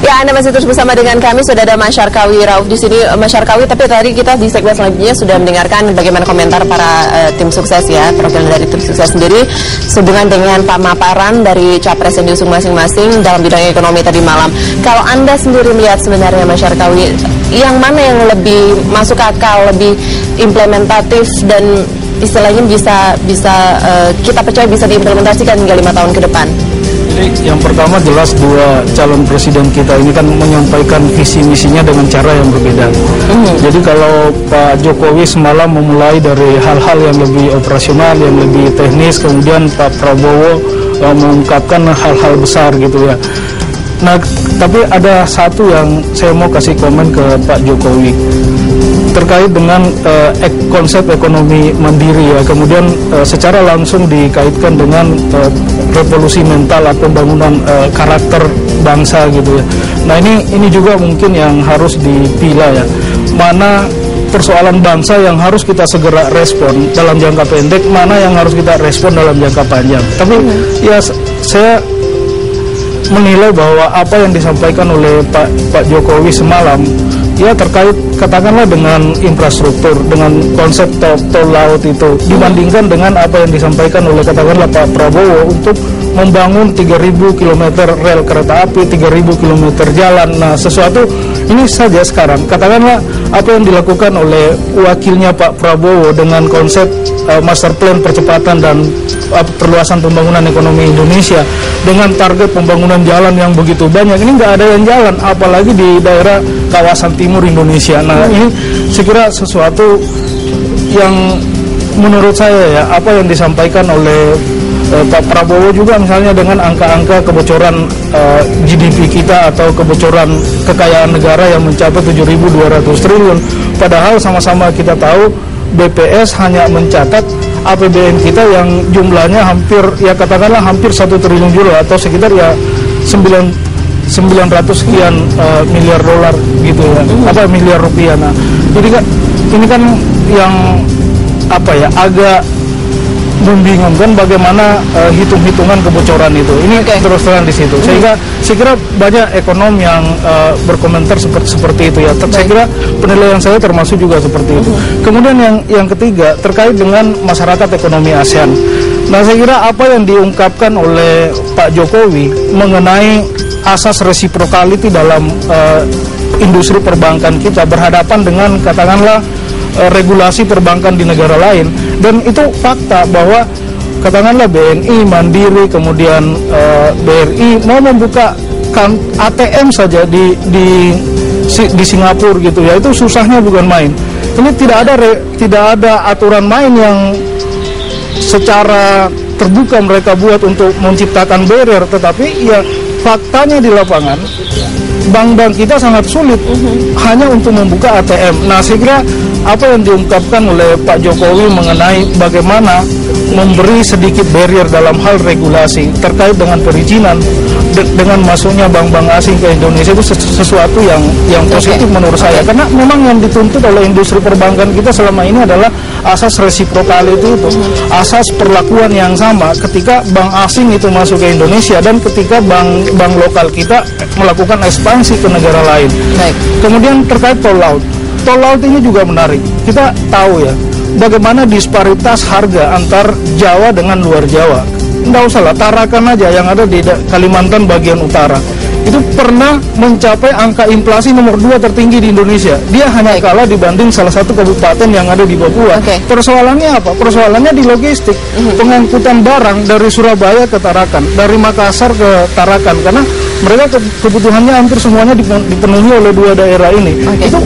Ya, Anda masih terus bersama dengan kami. Sudah ada Mas Syarkawi Rauf di sini, Mas Syarkawi. Tapi tadi kita di segmen selanjutnya sudah mendengarkan bagaimana komentar para tim sukses ya, perwakilan dari tim sukses sendiri sehubungan dengan pemaparan dari capres yang diusung masing-masing dalam bidang ekonomi tadi malam. Kalau Anda sendiri melihat sebenarnya Mas Syarkawi, yang mana yang lebih masuk akal, lebih implementatif dan istilahnya bisa kita percaya bisa diimplementasikan hingga 5 tahun ke depan? Jadi yang pertama jelas dua calon presiden kita ini kan menyampaikan visi misinya dengan cara yang berbeda. Jadi kalau Pak Jokowi semalam memulai dari hal-hal yang lebih operasional, yang lebih teknis, kemudian Pak Prabowo mengungkapkan hal-hal besar gitu ya. Nah, tapi ada satu yang saya mau kasih komen ke Pak Jokowi terkait dengan konsep ekonomi mandiri ya, kemudian secara langsung dikaitkan dengan revolusi mental atau pembangunan karakter bangsa gitu ya. Nah ini juga mungkin yang harus dipilah ya, mana persoalan bangsa yang harus kita segera respon dalam jangka pendek, mana yang harus kita respon dalam jangka panjang. Tapi ya saya menilai bahwa apa yang disampaikan oleh Pak Jokowi semalam ya terkait katakanlah dengan infrastruktur, dengan konsep tol laut itu dibandingkan dengan apa yang disampaikan oleh katakanlah Pak Prabowo untuk membangun 3.000 km rel kereta api, 3.000 km jalan. Nah, sesuatu ini saja sekarang katakanlah apa yang dilakukan oleh wakilnya Pak Prabowo dengan konsep master plan percepatan dan perluasan pembangunan ekonomi Indonesia dengan target pembangunan jalan yang begitu banyak, ini nggak ada yang jalan apalagi di daerah kawasan timur Indonesia. Nah ini saya kira sesuatu yang menurut saya ya, apa yang disampaikan oleh Pak Prabowo juga misalnya dengan angka-angka kebocoran GDP kita atau kebocoran kekayaan negara yang mencapai 7.200 triliun, padahal sama-sama kita tahu BPS hanya mencatat APBN kita yang jumlahnya hampir ya katakanlah hampir 1 triliun euro atau sekitar ya 900 sekian miliar dolar gitu ya, apa miliar rupiah. Nah, jadi kan ini kan yang apa ya agak membingungkan bagaimana hitung-hitungan kebocoran itu. Ini terus terang di situ. Sehingga saya kira banyak ekonom yang berkomentar seperti itu ya. Saya kira penilaian saya termasuk juga seperti itu. Kemudian yang ketiga terkait dengan masyarakat ekonomi ASEAN. Nah, saya kira apa yang diungkapkan oleh Pak Jokowi mengenai asas reciprocality dalam industri perbankan kita berhadapan dengan katakanlah regulasi perbankan di negara lain, dan itu fakta bahwa katakanlah BNI, Mandiri, kemudian BRI mau membuka ATM saja di Singapura gitu ya, itu susahnya bukan main. Ini tidak ada aturan main yang secara terbuka mereka buat untuk menciptakan barrier, tetapi ya faktanya di lapangan bank-bank kita sangat sulit hanya untuk membuka ATM. Nah, saya kira apa yang diungkapkan oleh Pak Jokowi mengenai bagaimana memberi sedikit barrier dalam hal regulasi terkait dengan perizinan dengan masuknya bank-bank asing ke Indonesia itu sesuatu yang positif menurut saya, karena memang yang dituntut oleh industri perbankan kita selama ini adalah asas reciprocality itu, asas perlakuan yang sama ketika bank asing itu masuk ke Indonesia dan ketika bank lokal kita melakukan ekspansi ke negara lain. Kemudian terkait tol laut. Tol laut ini juga menarik. Kita tahu ya bagaimana disparitas harga antar Jawa dengan luar Jawa. Nggak usah lah, Tarakan aja yang ada di Kalimantan bagian utara itu pernah mencapai angka inflasi nomor 2 tertinggi di Indonesia. Dia hanya kalah dibanding salah satu kabupaten yang ada di Papua. Persoalannya apa? Persoalannya di logistik, pengangkutan barang dari Surabaya ke Tarakan, dari Makassar ke Tarakan, karena mereka kebutuhannya hampir semuanya dipenuhi oleh dua daerah ini. Itu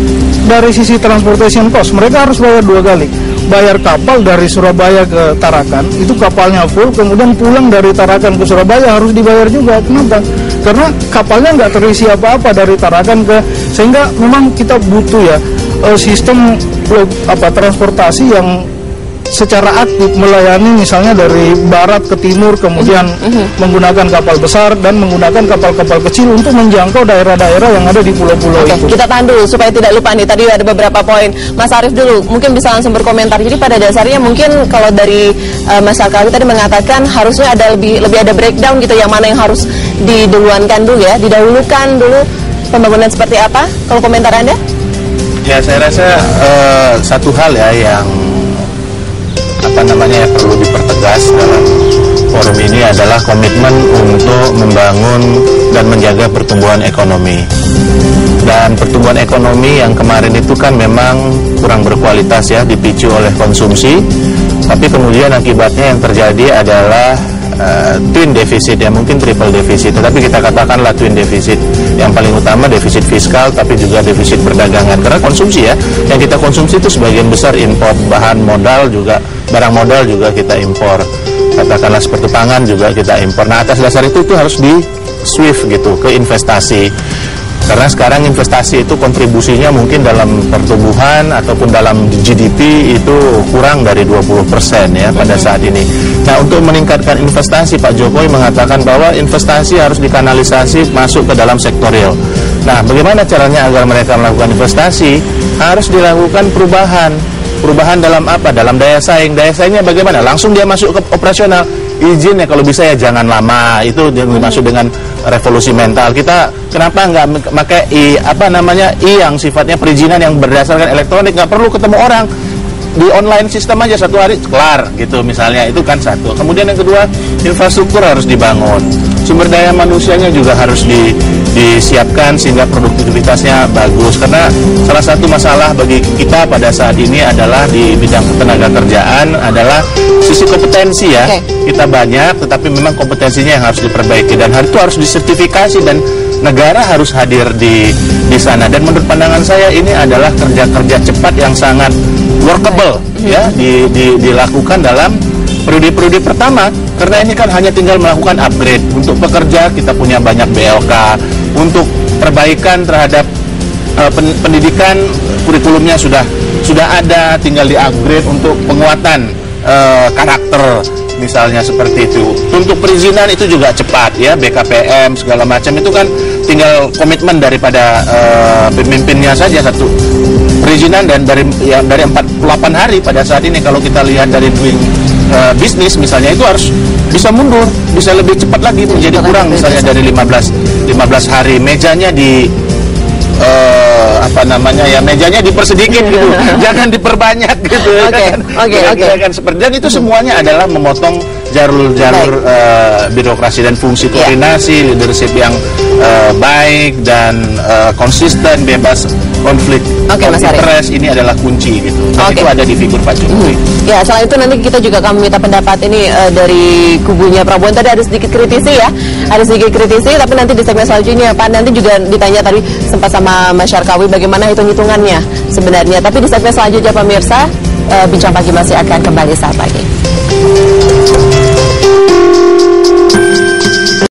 dari sisi transportation cost, mereka harus bayar 2 kali. Bayar kapal dari Surabaya ke Tarakan, itu kapalnya full, kemudian pulang dari Tarakan ke Surabaya harus dibayar juga. Kenapa? Karena kapalnya nggak terisi apa-apa dari Tarakan ke, sehingga memang kita butuh ya sistem transportasi yang secara aktif melayani misalnya dari barat ke timur, kemudian menggunakan kapal besar dan menggunakan kapal-kapal kecil untuk menjangkau daerah-daerah yang ada di pulau-pulau itu. Kita tahan dulu supaya tidak lupa nih, tadi ada beberapa poin. Mas Arief dulu mungkin bisa langsung berkomentar. Jadi pada dasarnya mungkin kalau dari Mas Syarkawi tadi mengatakan harusnya ada lebih ada breakdown gitu, yang mana yang harus diduluankan dulu ya, didahulukan dulu pembangunan seperti apa? Kalau komentar Anda? Ya, saya rasa satu hal ya yang perlu dipertegas dalam forum ini adalah komitmen untuk membangun dan menjaga pertumbuhan ekonomi. Dan pertumbuhan ekonomi yang kemarin itu kan memang kurang berkualitas ya, dipicu oleh konsumsi. Tapi kemudian akibatnya yang terjadi adalah twin defisit ya, mungkin triple defisit, tetapi kita katakanlah twin defisit. Yang paling utama defisit fiskal, tapi juga defisit perdagangan, karena konsumsi ya, yang kita konsumsi itu sebagian besar impor, bahan modal juga, barang modal juga kita impor, katakanlah seperti pangan juga kita impor. Nah, atas dasar itu harus di swift gitu ke investasi. Karena sekarang investasi itu kontribusinya mungkin dalam pertumbuhan ataupun dalam GDP itu kurang dari 20% ya pada saat ini. Nah, untuk meningkatkan investasi, Pak Jokowi mengatakan bahwa investasi harus dikanalisasi masuk ke dalam sektor real. Nah, bagaimana caranya agar mereka melakukan investasi? Harus dilakukan perubahan. Perubahan dalam apa? Dalam daya saing. Daya saingnya bagaimana? Langsung dia masuk ke operasional. Izin ya kalau bisa ya jangan lama. Itu yang dimaksud dengan revolusi mental. Kita kenapa nggak pakai I yang sifatnya perizinan yang berdasarkan elektronik, nggak perlu ketemu orang, di online sistem aja satu hari kelar gitu misalnya. Itu kan satu. Kemudian yang kedua, infrastruktur harus dibangun, sumber daya manusianya juga harus disiapkan sehingga produktivitasnya bagus. Karena salah satu masalah bagi kita pada saat ini adalah di bidang ketenaga kerjaan adalah sisi kompetensi ya. Kita banyak, tetapi memang kompetensinya yang harus diperbaiki, dan itu harus disertifikasi, dan negara harus hadir di sana. Dan menurut pandangan saya ini adalah kerja-kerja cepat yang sangat workable ya, dilakukan dalam periode-periode pertama, karena ini kan hanya tinggal melakukan upgrade. Untuk pekerja kita punya banyak BLK, untuk perbaikan terhadap pendidikan kurikulumnya sudah ada, tinggal di-upgrade untuk penguatan karakter misalnya seperti itu. Untuk perizinan itu juga cepat ya, BKPM segala macam itu kan tinggal komitmen daripada pemimpinnya saja satu perizinan, dan dari 48 hari pada saat ini kalau kita lihat dari doing bisnis misalnya itu harus bisa mundur, bisa lebih cepat lagi menjadi kurang misalnya dari 15 hari. Mejanya mejanya dipersedikit gitu, jangan diperbanyak gitu. Kan seperti, dan itu semuanya adalah memotong jalur birokrasi dan fungsi koordinasi, leadership yang baik dan konsisten, bebas konflik interest, ini adalah kunci gitu. Itu ada di figur Pak Jokowi. Ya, selain itu nanti kita juga akan meminta pendapat ini dari kubunya Prabowo. Tadi ada sedikit kritisi ya, tapi nanti di segmen selanjutnya Pak, nanti juga ditanya tadi sempat sama Mas Syarkawi bagaimana hitung-hitungannya sebenarnya. Tapi di segmen selanjutnya pemirsa, Bincang Pagi masih akan kembali saat lagi.